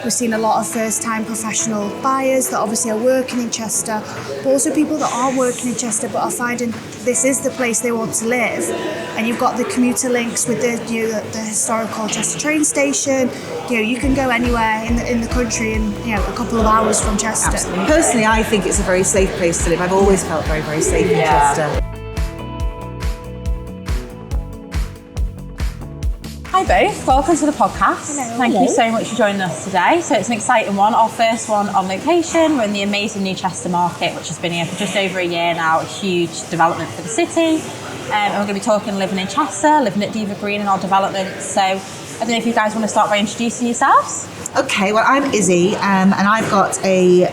we've seen a lot of first-time professional buyers that obviously are working in Chester, but also people that aren't working in Chester but are finding this is the place they want to live. And you've got the commuter links with the historical Chester train station. You can go anywhere in the country in a couple of hours from Chester. Absolutely. Personally, I think it's a very safe place to live. I've always felt very, very safe in Chester. Hi both, welcome to the podcast. Hello. Thank you so much for joining us today. So it's an exciting one, our first one on location. We're in the amazing new Chester market, which has been here for just over a year now, a huge development for the city. And we're going to be talking living in Chester, living at Diva Green in our development. So I don't know if you guys want to start by introducing yourselves. Okay, well, I'm Izzy, and I've got a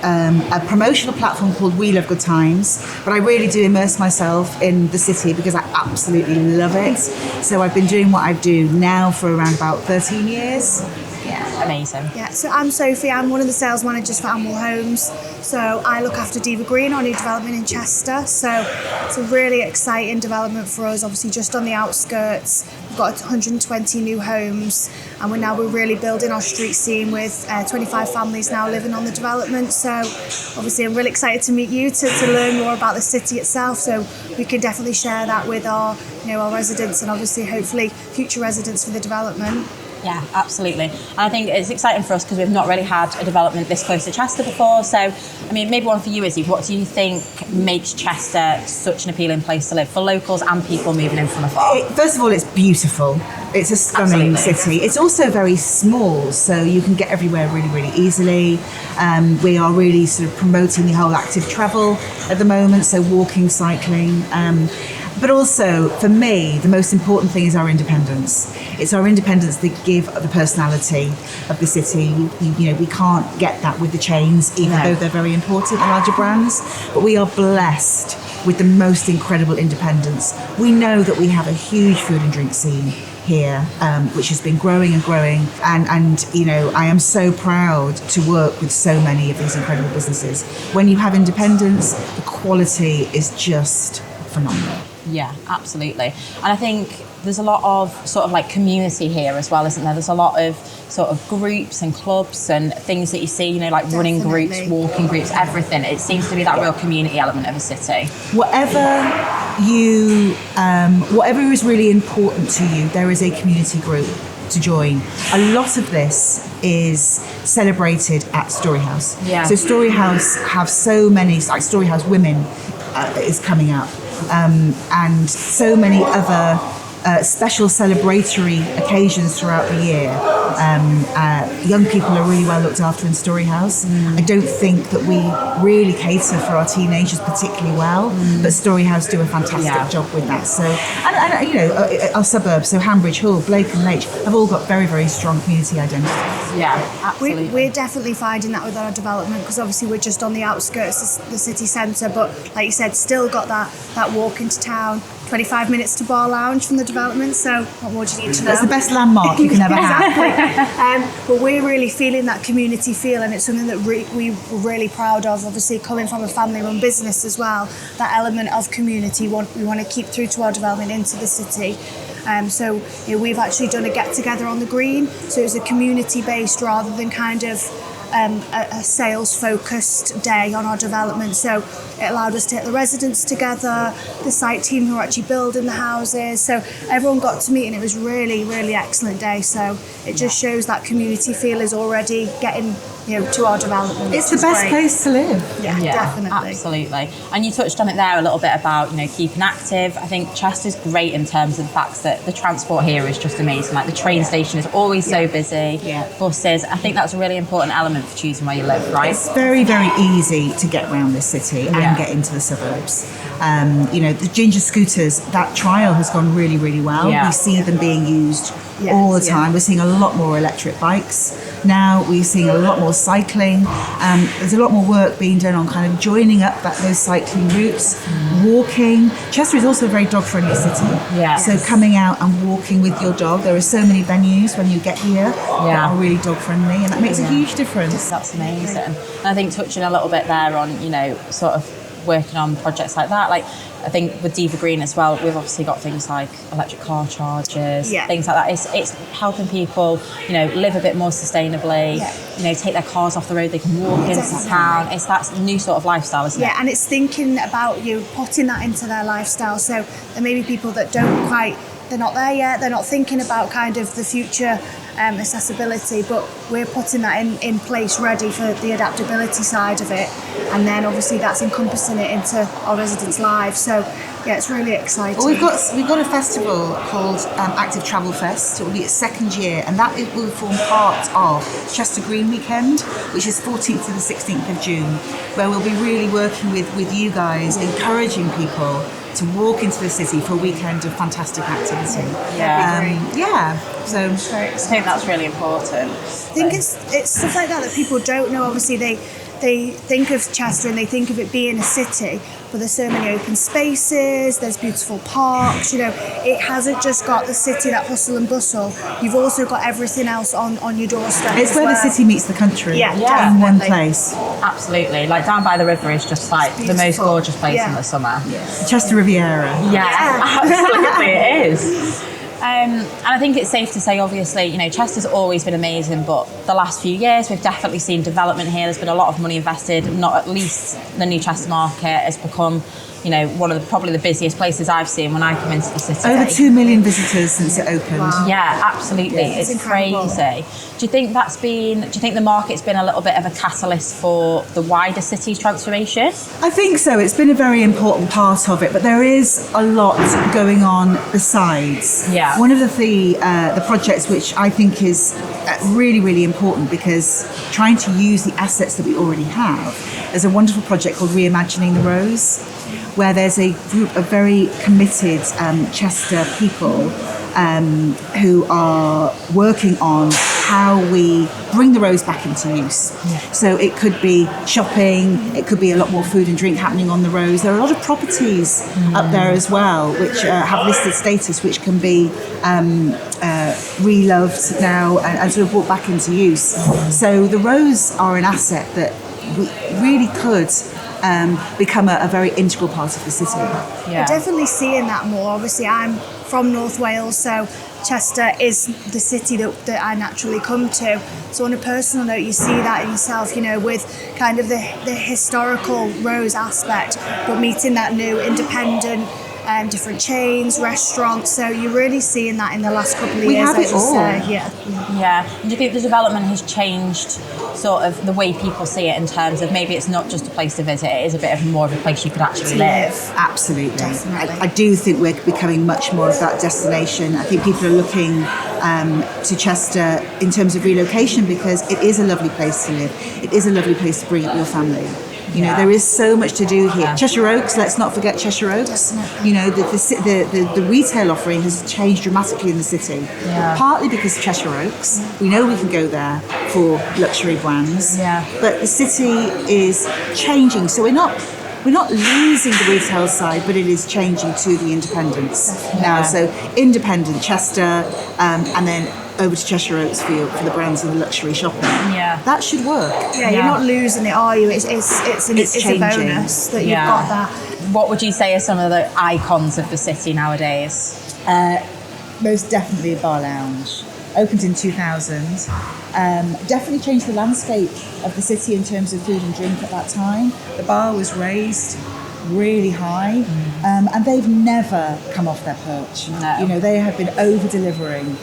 promotional platform called We Love Good Times, but I really do immerse myself in the city because I absolutely love it. So I've been doing what I do now for around about 13 years. Yeah, amazing. Yeah, so I'm Sophie, I'm one of the sales managers for Anwyl Homes. So I look after Diva Green, our new development in Chester. So it's a really exciting development for us, obviously just on the outskirts. We've got 120 new homes, and we're really building our street scene with 25 families now living on the development. So obviously I'm really excited to meet you to learn more about the city itself, so we can definitely share that with our residents and obviously hopefully future residents for the development. Yeah, absolutely. And I think it's exciting for us because we've not really had a development this close to Chester before. So, I mean, maybe one for you, Izzy. What do you think makes Chester such an appealing place to live for locals and people moving in from afar? First of all, it's beautiful. It's a stunning city. It's also very small, so you can get everywhere really, really easily. We are really sort of promoting the whole active travel at the moment, so walking, cycling. But also, for me, the most important thing is our independence. It's our independence that give the personality of the city. We can't get that with the chains, even though they're very important, the larger brands. But we are blessed with the most incredible independence. We know that we have a huge food and drink scene here, which has been growing and growing. And I am so proud to work with so many of these incredible businesses. When you have independence, the quality is just phenomenal. Yeah, absolutely. And I think there's a lot of sort of like community here as well, isn't there? There's a lot of sort of groups and clubs and things that you see, like running groups, walking groups, everything. It seems to be that real community element of a city. Whatever is really important to you, there is a community group to join. A lot of this is celebrated at Storyhouse. Yeah. So Storyhouse have so many, like Storyhouse Women is coming up. And so many other special celebratory occasions throughout the year. Young people are really well looked after in Storyhouse. I don't think that we really cater for our teenagers particularly well, but Storyhouse do a fantastic job with that. So, and our suburbs, so Hambridge Hall, Blake and Leitch, have all got very, very strong community identities. Yeah, absolutely. We're definitely finding that with our development because obviously we're just on the outskirts of the city centre, but like you said, still got that walk into town, 25 minutes to Bar Lounge from the development, so what more do you need to know? That's the best landmark you can ever have. But we're really feeling that community feel, and it's something that we're really proud of, obviously coming from a family-run business as well. That element of community we want to keep through to our development into the city. So we've actually done a get-together on the green, so it was a community-based rather than kind of a sales-focused day on our development. So it allowed us to get the residents together, the site team who are actually building the houses. So everyone got to meet, and it was really, really excellent day. So it just shows that community feel is already getting to our development. It's the best place to live. Yeah, definitely. Absolutely. And you touched on it there a little bit about, keeping active. I think Chester's great in terms of the fact that the transport here is just amazing. Like the train station is always so busy. Yeah. Buses. I think that's a really important element for choosing where you live, right? It's very, very easy to get around this city and get into the suburbs. The ginger scooters, that trial has gone really, really well. Yeah. We see them being used all the time. We're seeing a lot more electric bikes now. We're seeing a lot more cycling. There's a lot more work being done on kind of joining up those cycling routes, walking. Chester is also a very dog-friendly city. Yeah. So coming out and walking with your dog, there are so many venues when you get here that are really dog-friendly, and that makes a huge difference. That's amazing. And I think touching a little bit there on, sort of working on projects like that. Like I think with Diva Green as well, we've obviously got things like electric car chargers, things like that. It's helping people, you know, live a bit more sustainably, you know, take their cars off the road, they can walk into town. It's that new sort of lifestyle, isn't it? Yeah, and it's thinking about you, putting that into their lifestyle. So there may be people that don't quite, they're not there yet, they're not thinking about kind of the future accessibility, but we're putting that in place ready for the adaptability side of it, and then obviously that's encompassing it into our residents' lives. So yeah, it's really exciting. Well, we've got a festival called Active Travel Fest. It will be its second year, and that it will form part of Chester Green Weekend, which is 14th to the 16th of June, where we'll be really working with you guys, encouraging people to walk into the city for a weekend of fantastic activity. So I think that's really important. I think it's stuff like that people don't know. Obviously, they think of Chester and they think of it being a city, but there's so many open spaces, there's beautiful parks, you know, it hasn't just got the city, that hustle and bustle, you've also got everything else on your doorstep. It's where the city meets the country in one place. Absolutely, like down by the river is just like the most gorgeous place in the summer. The Chester Riviera. Absolutely it is. And I think it's safe to say, obviously, you know, Chester's always been amazing, but the last few years we've definitely seen development here. There's been a lot of money invested. Not at least the new Chester market has become, you know, one of probably the busiest places I've seen when I come into the city. Over 2 million visitors since it opened. Wow. Yeah, absolutely. It's crazy. Do you think the market's been a little bit of a catalyst for the wider city's transformation? I think so. It's been a very important part of it, but there is a lot going on besides. Yeah. One of the projects which I think is really, really important, because trying to use the assets that we already have, there's a wonderful project called Reimagining the Rose, where there's a group of very committed Chester people who are working on how we bring the Rose back into use. So it could be shopping, it could be a lot more food and drink happening on the Rose. There are a lot of properties up there as well which have listed status, which can be reloved now and sort of brought back into use. So the Rose are an asset that really could become a very integral part of the city. We're definitely seeing that more. Obviously, I'm from North Wales, so Chester is the city that I naturally come to. So on a personal note, you see that in yourself, you know, with kind of the historical Rose aspect, but meeting that new independent, different chains, restaurants. So you're really seeing that in the last couple of years. We have it all. Yeah. Do you think the development has changed sort of the way people see it, in terms of maybe it's not just a place to visit, it is a bit of more of a place you could actually live? Absolutely. Definitely. I do think we're becoming much more of that destination. I think people are looking to Chester in terms of relocation, because it is a lovely place to live. It is a lovely place to bring up your family. You know, there is so much to do here. Cheshire Oaks, let's not forget Cheshire Oaks. Definitely. You know, the retail offering has changed dramatically in the city. Partly because of Cheshire Oaks. We know we can go there for luxury brands. But the city is changing. So we're not losing the retail side, but it is changing to the independents now. So independent Chester, and then over to Cheshire Oaks for the brands and the luxury shopping. That should work. You're not losing it, are you? It's a bonus that you've got that. What would you say are some of the icons of the city nowadays? Most definitely Bar Lounge. Opened in 2000. Definitely changed the landscape of the city in terms of food and drink at that time. The bar was raised really high, and they've never come off their perch. You know, they have been over-delivering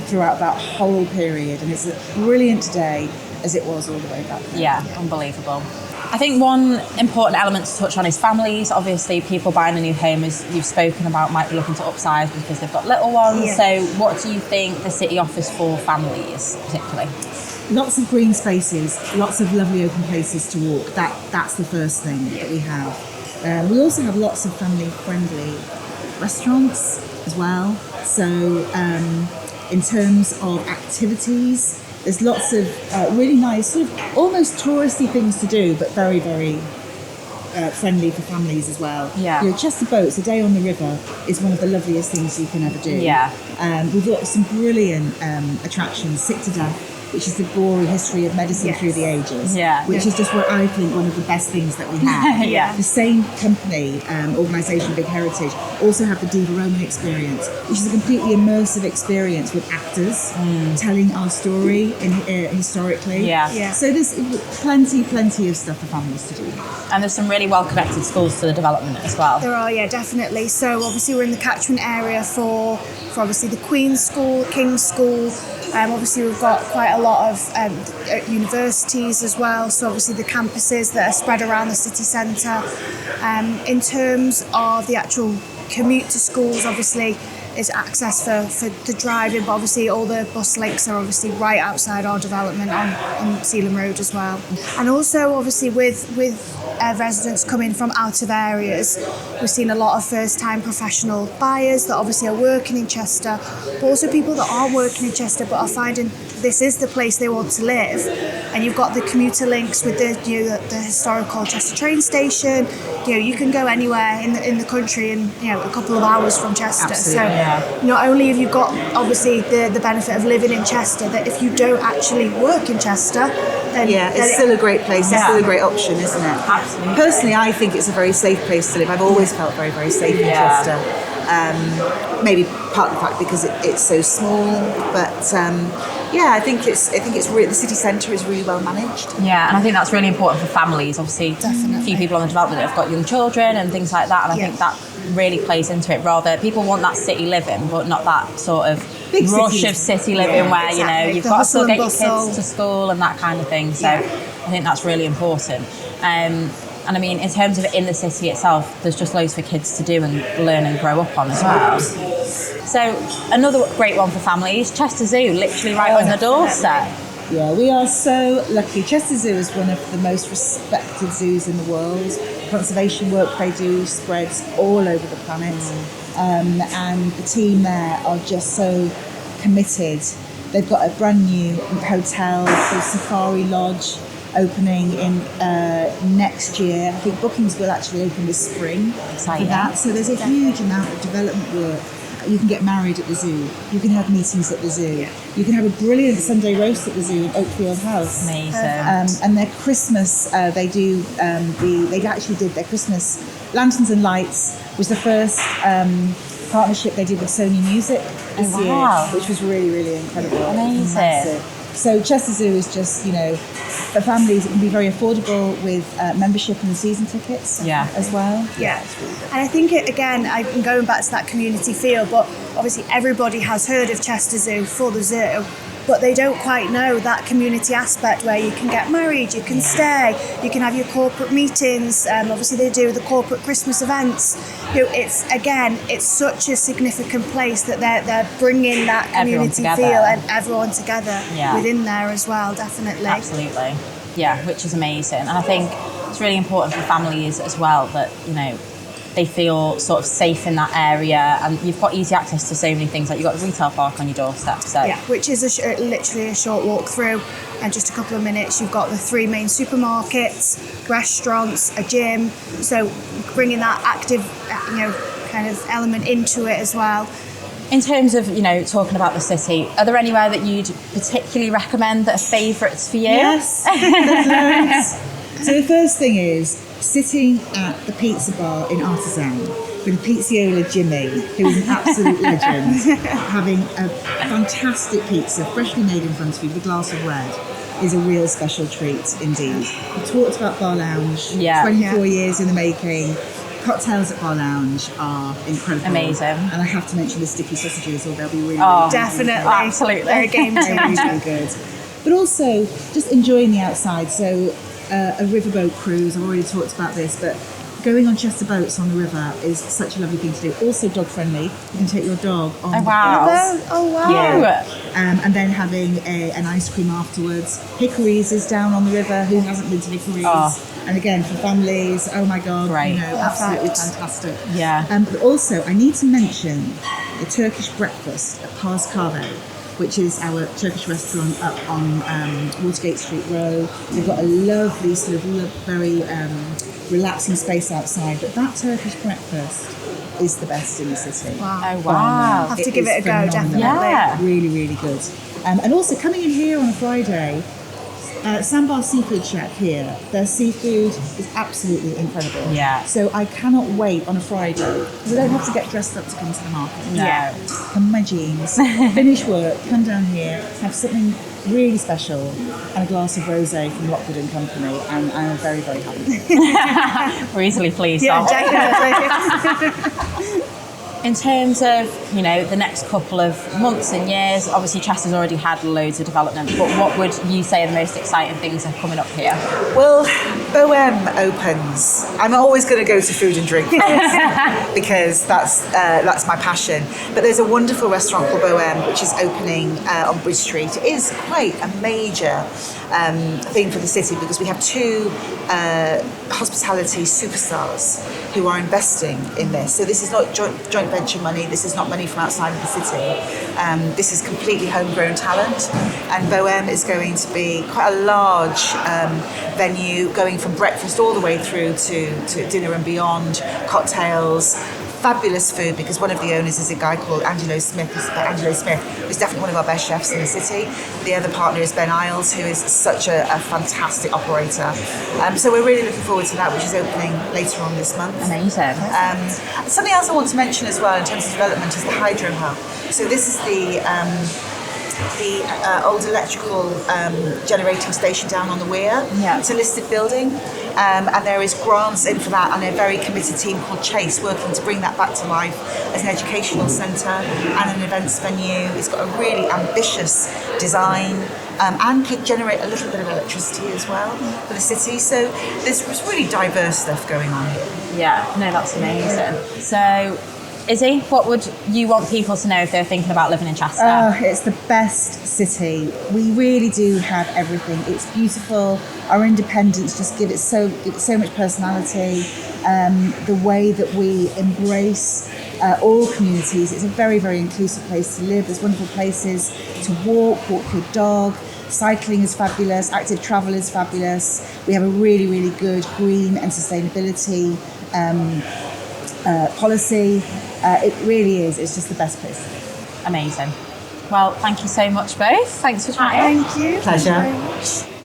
throughout that whole period, and it's as brilliant today as it was all the way back then. Unbelievable. I think one important element to touch on is families. Obviously, people buying a new home, as you've spoken about, might be looking to upsize because they've got little ones. So what do you think the city offers for families particularly? Lots of green spaces, lots of lovely open places to walk. That's the first thing that we have. We also have lots of family-friendly restaurants as well. So in terms of activities, there's lots of really nice, sort of almost touristy things to do, but very, very friendly for families as well. You know, Chester Boats, a day on the river, is one of the loveliest things you can ever do. We've got some brilliant attractions. Sick to Death which is the gory history of medicine through the ages, which is just what I think one of the best things that we have. The same company, organisation, Big Heritage, also have the Diva Roman experience, which is a completely immersive experience with actors telling our story historically. So there's plenty of stuff for families to do. And there's some really well-connected schools to the development as well. There are, definitely. So obviously we're in the catchment area for obviously the Queen's School, King's School. Obviously we've got quite a lot of universities as well. So obviously the campuses that are spread around the city centre. In terms of the actual commute to schools, obviously is access for the driving, but obviously all the bus links are obviously right outside our development on Sealand Road as well. And also obviously with residents coming from out of areas, we've seen a lot of first-time professional buyers that obviously are working in Chester, but also people that aren't working in Chester but are finding this is the place they want to live. And you've got the commuter links with the historical Chester train station. You can go anywhere in the country in a couple of hours from Chester. Absolutely. So not only have you got obviously the benefit of living in Chester, that if you don't actually work in Chester, then it's still a great place. It's still a great option, isn't it? Absolutely. Personally, I think it's a very safe place to live. I've always felt very, very safe in Chester. Maybe part of the fact because it's so small, but I think it's really, the city centre is really well managed. Yeah, and I think that's really important for families. Obviously, a few people on the development have got young children and things like that, and I think that really plays into it. Rather, people want that city living, but not that sort of big rush of city living where you've got to still get your kids to school and that kind of thing. So I think that's really important. And I mean, in terms of in the city itself, there's just loads for kids to do and learn and grow up on as well. So another great one for families, Chester Zoo, literally right on the doorstep. Yeah, we are so lucky. Chester Zoo is one of the most respected zoos in the world. Conservation work they do spreads all over the planet. And the team there are just so committed. They've got a brand new hotel called Safari Lodge opening in next year. I think bookings will actually open this spring for that. So there's a huge amount of development work. You can get married at the zoo. You can have meetings at the zoo. You can have a brilliant Sunday roast at the zoo in Oakfield House. Amazing. And their Christmas, they actually did their Christmas lanterns and lights was the first partnership they did with Sony Music this year, which was really, really incredible. Amazing. Massive. So Chester Zoo is just, for families, it can be very affordable with membership and season tickets as well. Yeah, and I think I'm going back to that community feel, but obviously everybody has heard of Chester Zoo for the zoo, but they don't quite know that community aspect where you can get married, you can stay, you can have your corporate meetings. Obviously they do the corporate Christmas events. It's such a significant place that they're bringing that community feel and everyone together within there as well, definitely. Absolutely. Yeah, which is amazing. And I think it's really important for families as well that, they feel sort of safe in that area, and you've got easy access to so many things. Like you've got the retail park on your doorstep. So which is literally a short walk through, and just a couple of minutes. You've got the 3 main supermarkets, restaurants, a gym. So bringing that active, kind of element into it as well. In terms of, talking about the city, are there anywhere that you'd particularly recommend that are favourites for you? Yes, there's loads. So the first thing is sitting at the pizza bar in Artisan with Pizziola Jimmy, who is an absolute legend, having a fantastic pizza, freshly made in front of you with a glass of red, is a real special treat indeed. We talked about Bar Lounge, 24 years in the making. Cocktails at Bar Lounge are incredible. Amazing. And I have to mention the sticky sausages, or they'll be really, definitely. Absolutely. They're a game changer. really, really good. But also, just enjoying the outside. So, a riverboat cruise, I've already talked about this, but going on Chester boats on the river is such a lovely thing to do. Also dog friendly. You can take your dog on the boat. Oh wow. Yeah. And then having an ice cream afterwards. Hickories is down on the river. Who hasn't been to Hickories? And again, for families, oh my God, Great. Absolutely fantastic. Yeah. But also, I need to mention the Turkish breakfast at Pars Kahve, which is our Turkish restaurant up on Watergate Street Row. They've got a lovely sort of very relaxing space outside, but that Turkish breakfast is the best in the city. Wow. Oh, wow. Have to give it a go, phenomenal. definitely. Yeah. Really, really good. And also coming in here on a Friday, Sandbar Seafood Shack here, their seafood is absolutely incredible. Yeah. So I cannot wait on a Friday, because I don't have to get dressed up to come to the market. No. Yeah. Come in my jeans, finish work, come down here, have something really special, and a glass of rosé from Lockwood and Company, and I'm very, very happy. We're easily pleased. Yeah, aren't we? definitely. In terms of, you know, the next couple of months and years, obviously Chester's already had loads of development, but what would you say are the most exciting things that are coming up here? Well, Bohem opens. I'm always going to go to food and drink first because that's my passion. But there's a wonderful restaurant called Bohem which is opening on Bridge Street. It is quite a major thing for the city because we have two hospitality superstars who are investing in this. So this is not joint venture money. This is not money from outside of the city. This is completely homegrown talent. And Bohem is going to be quite a large venue, going from breakfast all the way through to dinner and beyond, cocktails, fabulous food, because one of the owners is a guy called Angelo Smith, who's definitely one of our best chefs in the city. The other partner is Ben Isles, who is such a fantastic operator. So we're really looking forward to that, which is opening later on this month. Amazing. Something else I want to mention as well in terms of development is the Hydro Hub. So this is the old electrical generating station down on the weir. Yeah. It's a listed building, and there is grants in for that, and a very committed team called Chase working to bring that back to life as an educational centre and an events venue. It's got a really ambitious design and could generate a little bit of electricity as well for the city. So there's really diverse stuff going on here. Yeah, no, that's amazing. So, Izzy, what would you want people to know if they're thinking about living in Chester? It's the best city. We really do have everything. It's beautiful. Our independence just give it so much personality. The way that we embrace all communities. It's a very, very inclusive place to live. There's wonderful places to walk your dog. Cycling is fabulous. Active travel is fabulous. We have a really, really good green and sustainability policy. It really is. It's just the best place to live. Amazing. Well, thank you so much both. Thanks for chatting. Thank you. Pleasure. Thank you very much.